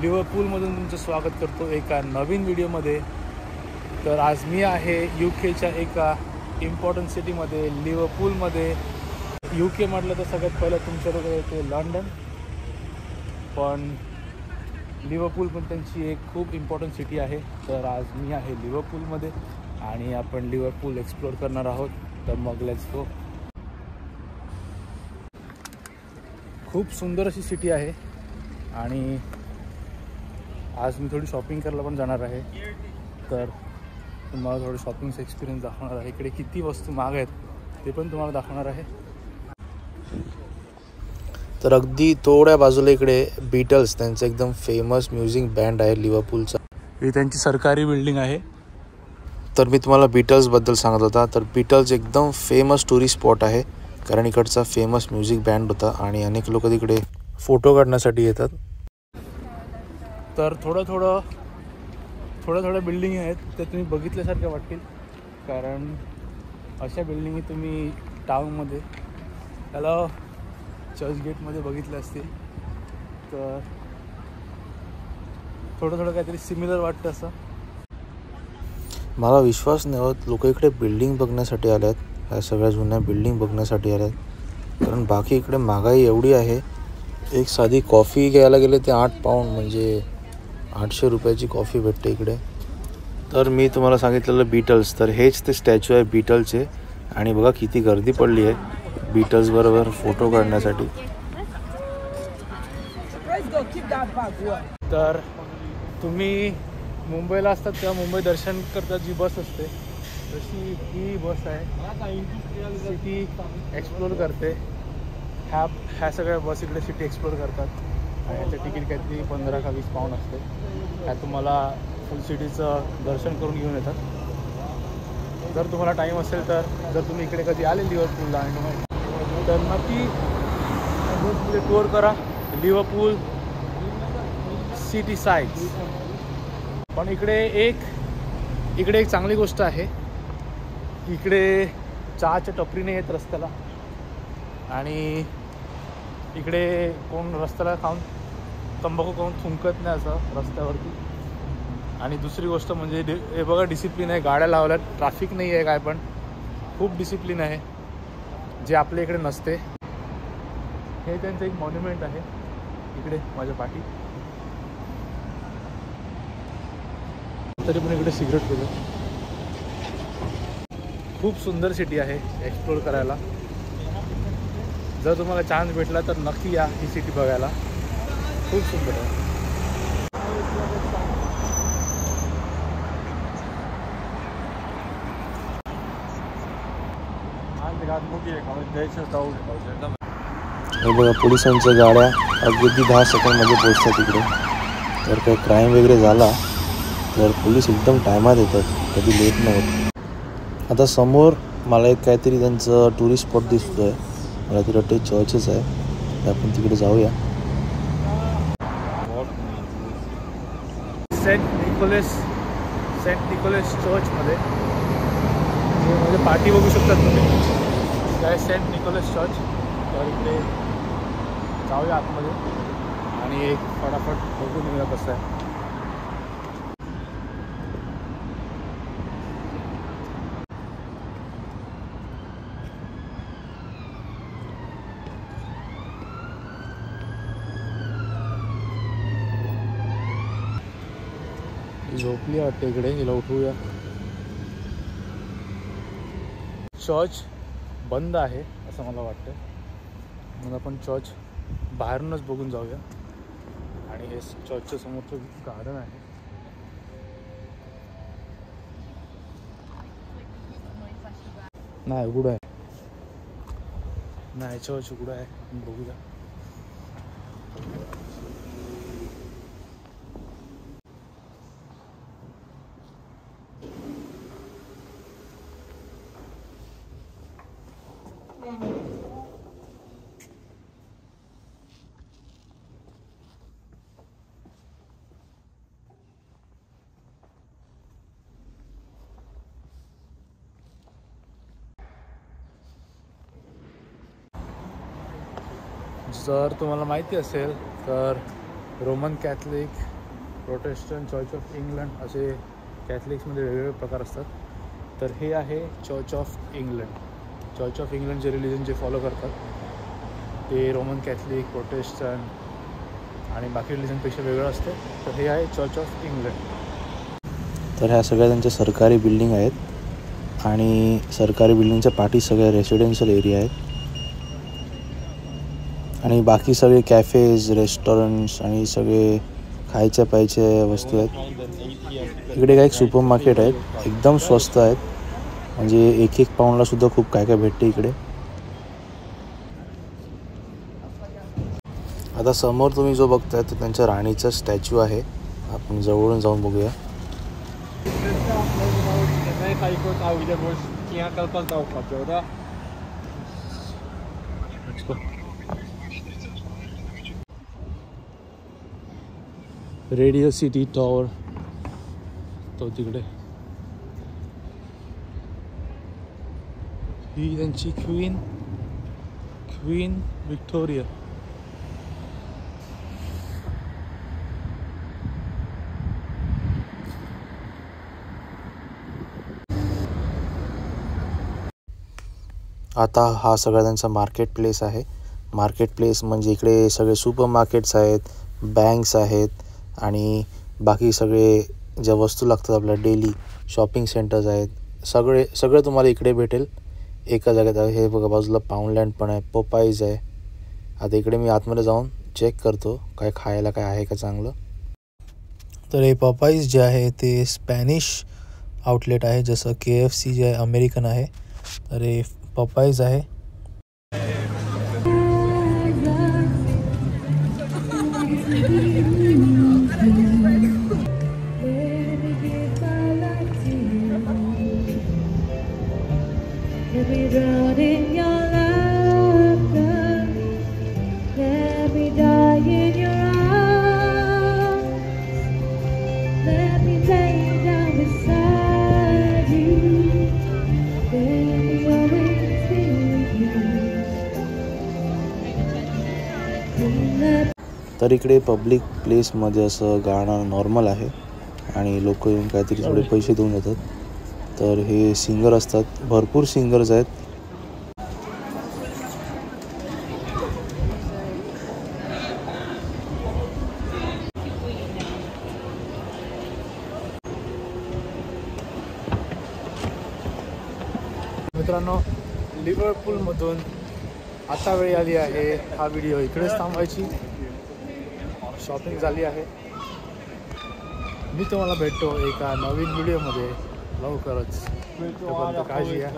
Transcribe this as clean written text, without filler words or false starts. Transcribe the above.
लिव्हरपूलमधून तुमचं स्वागत करतो एका नवीन व्हिडिओमध्ये। तर आज मी आहे UK एका इम्पॉर्टंट सिटीमध्ये, लिव्हरपूलमध्ये। UK म्हटलं तर सगळ्यात पहिलं तुमच्याकडे येते लंडन, पण लिव्हरपूल पण त्यांची एक खूप इम्पॉर्टंट सिटी आहे। तर आज मी आहे लिव्हरपूलमध्ये आणि आपण लिव्हरपूल एक्सप्लोर करणार आहोत। तर मग लेट्स गो। खूप सुंदर अशी सिटी आहे आणि आज मी थोडी शॉपिंग करायला पण जाणार आहे। तर तुम्हाला थोडं शॉपिंगचा एक्सपिरियन्स दाखवणार आहे। इकडे किती वस्तू महाग आहेत ते पण तुम्हाला दाखवणार आहे। तर अगदी थोड्या बाजूला इकडे बीटल्स, त्यांचं एकदम फेमस म्युझिक बँड आहे लिव्हरपूलचा। ही त्यांची सरकारी बिल्डिंग आहे। तर मी तुम्हाला बीटल्सबद्दल सांगत होता। तर बीटल्स एकदम फेमस टुरिस्ट स्पॉट आहे, कारण इकडचा फेमस म्युझिक बँड होता आणि अनेक लोक तिकडे फोटो काढण्यासाठी येतात। तर थोड्या बिल्डिंग आहेत त्या तुम्ही बघितल्यासारख्या वाटतील, कारण अशा बिल्डिंगी तुम्ही टाउनमध्ये त्याला चर्चगेटमध्ये बघितल्या असतील। तर थोडं काहीतरी सिमिलर वाटतं असं। मला विश्वास नाही होत, लोक इकडे बिल्डिंग बघण्यासाठी आल्यात, ह्या सगळ्या जुन्या बिल्डिंग बघण्यासाठी आल्यात, कारण बाकी इकडे महागाई एवढी आहे। एक साधी कॉफी घ्यायला गेले ते 8 पाऊंड, म्हणजे 800 रुपयाची कॉफी भेटते इकडे। तर मी तुम्हाला सांगितलेलं बीटल्स, तर हेच ते स्टॅच्यू आहे बीटल्सचे, आणि बघा किती गर्दी पडली आहे बीटल्स बरोबर फोटो काढण्यासाठी। तर तुम्ही मुंबईला असतात तेव्हा मुंबई दर्शन करता जी बस असते, तशी ही बस आहे। सिटी एक्सप्लोर करते। ह्या सगळ्या बस इकडे सिटी एक्सप्लोर करतात आणि याचं तिकीट काहीतरी 15 का 20 पाऊंड असते। ह्या तुम्हाला फुल सिटीचं दर्शन करून घेऊन येतात। जर तुम्हाला टाईम असेल तर, जर तुम्ही इकडे कधी आले लिव्हरपूलला तर नक्की बसमध्ये टूर करा लिव्हरपूल सिटी साईड्स। पण इकडे एक चांगली गोष्ट आहे, इकडे चहाच्या टपरी नाही आहेत रस्त्याला, आणि इकडे कोण रस्त्याला तंबाखू खाऊन थुंकत नाही असं रस्त्यावरती। आणि दुसरी गोष्ट म्हणजे हे बघा, डिसिप्लिन आहे, गाड्या लावल्यात, ट्रॅफिक नाही आहे काय, पण खूप डिसिप्लिन आहे जे आपल्या इकडे नसते। हे त्यांचं एक मॉन्युमेंट आहे इकडे माझ्या पाठी। तरी पण इकडे सिगरेट पितो। खूप सुंदर सिटी आहे एक्सप्लोर करायला। जर तुम्हाला चान्स भेटला तर नक्की या ही सिटी बघायला, खूप सुंदर आहे। हे बघा, पोलिसांच्या गाड्या अगदी 10 सेकंडमध्ये पोहोचतात इकडे। तर काही क्राईम वगैरे झाला तर पोलीस एकदम टायमात येतात, कधी लेट नाही होत। आता समोर मला एक काहीतरी त्यांचं टुरिस्ट स्पॉट दिसतोय, मला ती वाटते चर्चेस आहे, तर आपण तिकडे जाऊया। सेंट निकोलस चर्चमध्ये म्हणजे पार्टी बघू शकतात तुम्ही, काय सेंट निकोलस चर्च। तर इकडे जाऊया आतमध्ये आणि एक फटाफट बघून येऊया कसं आहे। झोपली वाटते इकडे, हिला उठवूया। चर्च बंद आहे असं मला वाटतं, मग आपण चर्च बाहेरूनच बघून जाऊया। आणि हे चर्चच्या समोरचं गार्डन आहे। नाही उघडं आहे, नाही चर्च उघडं आहे, बघूया। जर तुम्हाला माहिती असेल तर Roman Catholic, Protestant, church of England असे कॅथलिक्समध्ये वेगवेगळे प्रकार असतात. तर हे आहे church of England. Church of England जे रिलिजन जे फॉलो करतात ते रोमन कॅथलिक, प्रोटेस्टंट आणि बाकी रिलिजनपेक्षा वेगळं असतं. तर हे आहे चर्च ऑफ इंग्लंड. तर ह्या सगळ्या त्यांच्या सरकारी बिल्डिंग आहेत आणि सरकारी बिल्डिंगच्या पाठी सगळ्या रेसिडेन्शियल एरिया आहेत आणि बाकी सगळे कॅफेज, रेस्टॉरंट्स आणि सगळे खायच्या प्यायच्या वस्तू आहेत. इकडे काही सुपर मार्केट आहेत, एकदम स्वस्त आहेत, म्हणजे 1-1 पाऊंडला सुद्धा खूप काय काय भेटते इकडे. आता समोर तुम्ही जो बघताय तो त्यांच्या राणीचा स्टॅच्यू आहे. आपण जवळून जाऊन बघूया. रेडिओ सिटी टॉवर तो तिकडे. ही त्यांची क्वीन विक्टोरिया. आता हा सगळा त्यांचा मार्केट प्लेस आहे. मार्केट प्लेस म्हणजे इकडे सगळे सुपर मार्केट्स आहेत, बँक्स आहेत आणि बाकी सगळे ज्या वस्तू लागतात आपल्या डेली, शॉपिंग सेंटर्स आहेत, सगळं तुम्हाला इकडे भेटेल एका जागेत. हे बघा बाजूला पाऊंडलँड पण आहे, पोपाईज आहे. आता इकडे मी आतमध्ये जाऊन चेक करतो काय खायला काय आहे का चांगलं. तर हे पपाईज जे आहे ते स्पॅनिश आउटलेट आहे, जसं KFC जे आहे अमेरिकन आहे. तर हे पपाईज आहे. तर इकडे पब्लिक प्लेसमध्ये असं गाणं नॉर्मल आहे आणि लोक येऊन काहीतरी थोडे पैसे देऊन जातात. तर हे सिंगर असतात, भरपूर सिंगर्स आहेत. मित्रांनो, लिव्हरपूलमधून आता वेळ आली आहे हा व्हिडिओ इकडेच थांबवायची. शॉपिंग झाली आहे. मी तुम्हाला भेटतो एका नवीन व्हिडिओमध्ये लवकरच. काळजी घ्या.